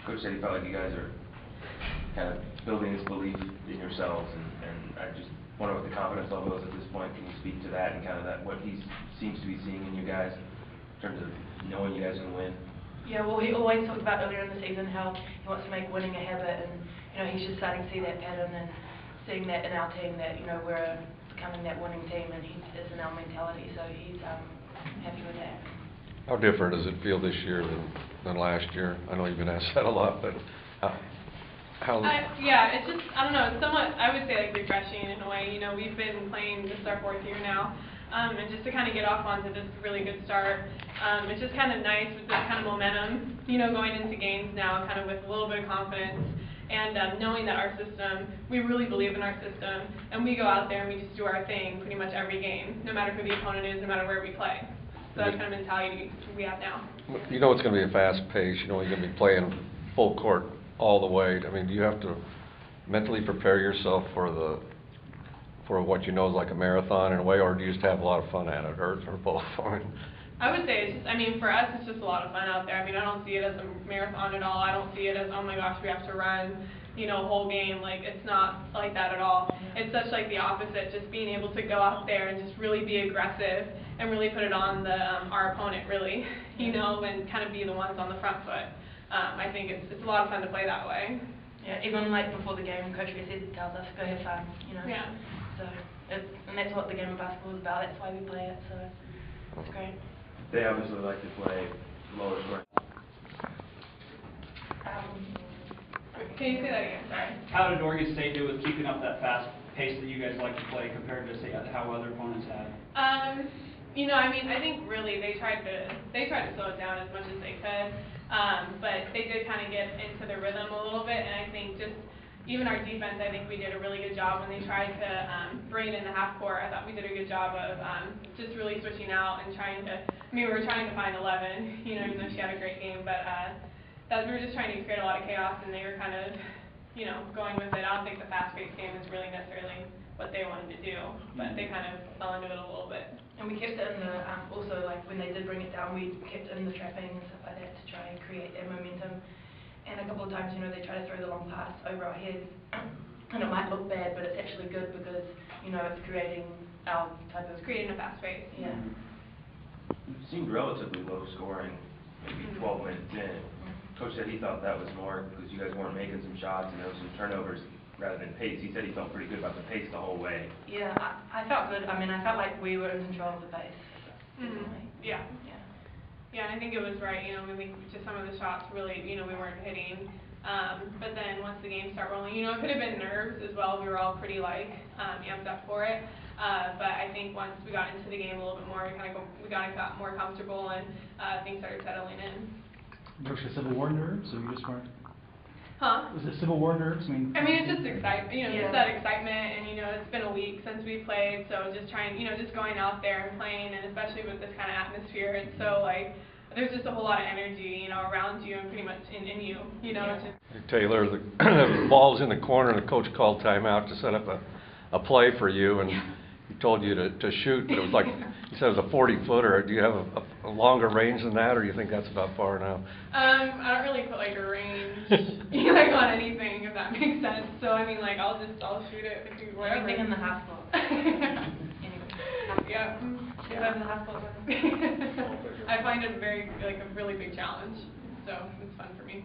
Coach said he felt like you guys are kind of building this belief in yourselves, and I just wonder what the confidence level is at this point. Can you speak to that and kind of what he seems to be seeing in you guys in terms of knowing you guys can win? Yeah, well, he always talked about earlier in the season how he wants to make winning a habit, and he's just starting to see that pattern and seeing that in our team that we're becoming that winning team, and he is in our mentality, so he's happy with that. How different does it feel this year than last year? I know you've been asked that a lot, but how? Yeah, it's just, I don't know, it's somewhat, I would say, like, refreshing in a way. We've been playing, this is our 4th year now, and just to kind of get off onto this really good start. It's just kind of nice with this kind of momentum, going into games now, kind of with a little bit of confidence, and knowing that our system, we really believe in our system, and we go out there and we just do our thing pretty much every game, no matter who the opponent is, no matter where we play. So that's kind of mentality we have now. It's going to be a fast pace. You're going to be playing full court all the way. I mean, do you have to mentally prepare yourself for what you know is like a marathon in a way, or do you just have a lot of fun at it, or both? I would say it's just, for us, it's just a lot of fun out there. I don't see it as a marathon at all. I don't see it as, oh my gosh, we have to run, a whole game. Like, it's not like that at all. It's such like the opposite, just being able to go out there and just really be aggressive and really put it on our opponent, really, and kind of be the ones on the front foot. I think it's a lot of fun to play that way. Yeah, even like before the game, Coach tells us, go have fun, Yeah. So, and that's what the game of basketball is about. That's why we play it, so it's great. They obviously like to play lower scoring. Can you say that again? Sorry. How did Oregon State do with keeping up that fast pace that you guys like to play compared to, say, how other opponents have? I think really they tried to slow it down as much as they could, but they did kind of get into the rhythm a little bit, and I think just even our defense, I think we did a really good job when they tried to bring it in the half court. I thought we did a good job of just really switching out and trying to, we were trying to find 11, even though she had a great game, but we were just trying to create a lot of chaos, and they were kind of, going with it. I don't think the fast-paced game is really necessarily what they wanted to do, but they kind of fell into it a little bit. And we kept it in the, also like when they did bring it down, we kept it in the trapping and stuff like that to try and create that momentum. And a couple of times, they try to throw the long pass over our heads, and it might look bad, but it's actually good because, it's creating our type of... It's creating a fast pace. Yeah. It seemed relatively low scoring, maybe 12 minutes in. Coach said he thought that was more because you guys weren't making some shots and there was some turnovers rather than pace. He said he felt pretty good about the pace the whole way. Yeah, I felt good. I felt like we were in control of the pace. Yeah. Yeah, and I think it was right, just some of the shots really, we weren't hitting. But then once the game started rolling, it could have been nerves as well. We were all pretty, amped up for it. But I think once we got into the game a little bit more, we got more comfortable and things started settling in. Was it Civil War nerves, or you just weren't? Huh? Was it Civil War nerves? It's just excitement, just that excitement, and it's been a week since we played, so just just going out there and playing, and especially with this kind of atmosphere, it's so there's just a whole lot of energy, around you and pretty much in you, Yeah. It's just... Taylor, the ball's in the corner, and the coach called timeout to set up a play for you, and he told you to shoot, but it was like, he said it was a 40-footer. Do you have a longer range than that, or do you think that's about far enough? I don't really put a range, on anything, if that makes sense. So I'll shoot it, whatever. Anything in the half court. Yeah. In the half court. I find it a really big challenge, so it's fun for me.